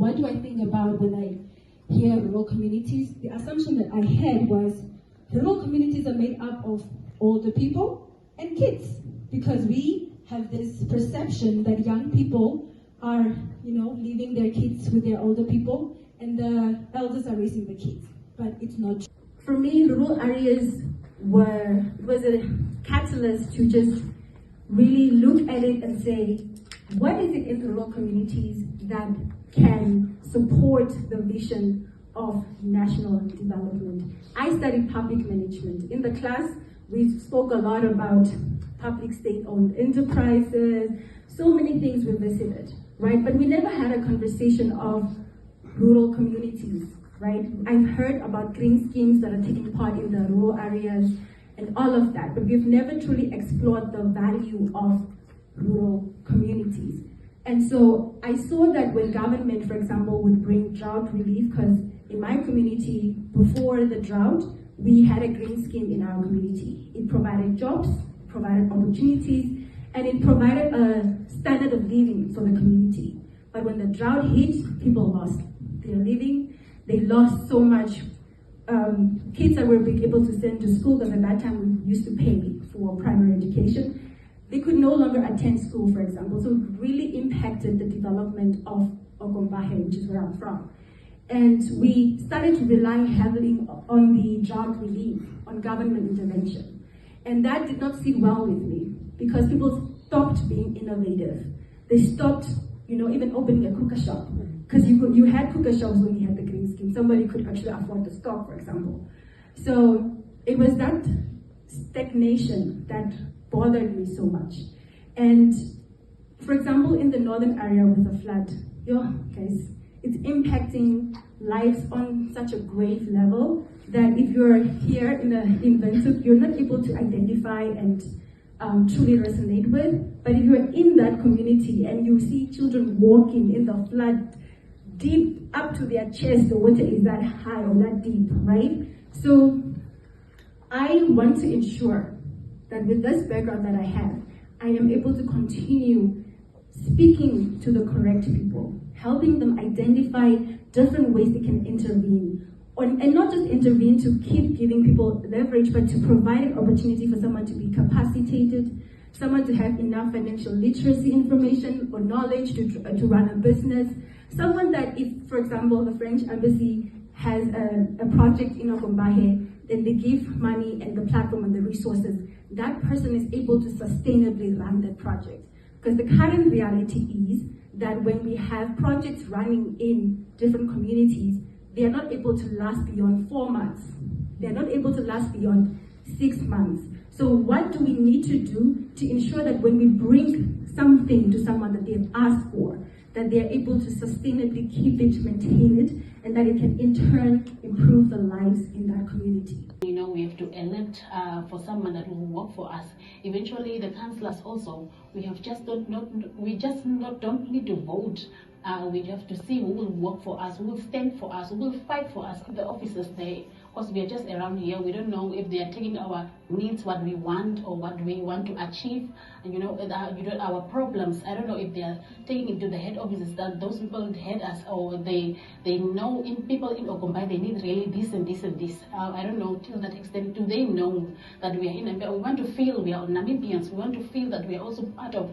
what do I think about when I hear rural communities? The assumption that I had was rural communities are made up of older people and kids, because we have this perception that young people are, leaving their kids with their older people, and the elders are raising the kids. But it's not true. For me, rural areas was a catalyst to just really look at it and say, what is it in the rural communities that can support the vision of national development? I studied public management. In the class, we spoke a lot about public state-owned enterprises, so many things we visited, right? But we never had a conversation of rural communities, right? I've heard about green schemes that are taking part in the rural areas and all of that, but we've never truly explored the value of rural communities. And so I saw that when government, for example, would bring drought relief, because in my community, before the drought, we had a green scheme in our community. It provided jobs, provided opportunities, and it provided a standard of living for the community. But when the drought hit, people lost their living. They lost so much. Kids that were being able to send to school, because at that time we used to pay for primary education, they could no longer attend school, for example. So it really impacted the development of Ogombahe, which is where I'm from. And we started to rely heavily on the drought relief, on government intervention. And that did not sit well with me, because people stopped being innovative. They stopped, even opening a cooker shop. Because you had cooker shops when you had the green scheme. Somebody could actually afford the stock, for example. So it was that stagnation that bothered me so much. And for example, in the northern area with the flood, guys, it's impacting lives on such a grave level that if you're here in Windhoek, you're not able to identify and truly resonate with. But if you're in that community and you see children walking in the flood, deep up to their chest, the water is that high or that deep, right? So I want to ensure that with this background that I have, I am able to continue speaking to the correct people, helping them identify different ways they can intervene. And not just intervene to keep giving people leverage, but to provide an opportunity for someone to be capacitated, someone to have enough financial literacy information or knowledge to run a business, someone that if, for example, the French embassy has a project in Ogombahe, then they give money and the platform and the resources, that person is able to sustainably run that project. Because the current reality is that when we have projects running in different communities, they are not able to last beyond 4 months. They are not able to last beyond 6 months. So what do we need to do to ensure that when we bring something to someone that they have asked for, that they are able to sustainably keep it, maintain it, and that it can in turn improve the lives in that community? We have to elect for someone that will work for us. Eventually, the councillors also, we just don't need to vote. We have to see who will work for us, who will stand for us, who will fight for us. The officers there, because we are just around here, we don't know if they are taking our needs, what we want, or what we want to achieve, and our problems. I don't know if they are taking it to the head offices, that those people head us, or they know people in Ogombahe, they need really this and this and this. I don't know till that extent. Do they know that we are in Namibia? We want to feel we are Namibians. We want to feel that we are also part of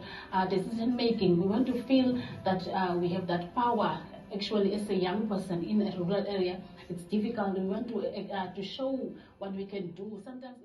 decision making. We want to feel that we have that power. Actually, as a young person in a rural area, it's difficult. We want to show what we can do. Sometimes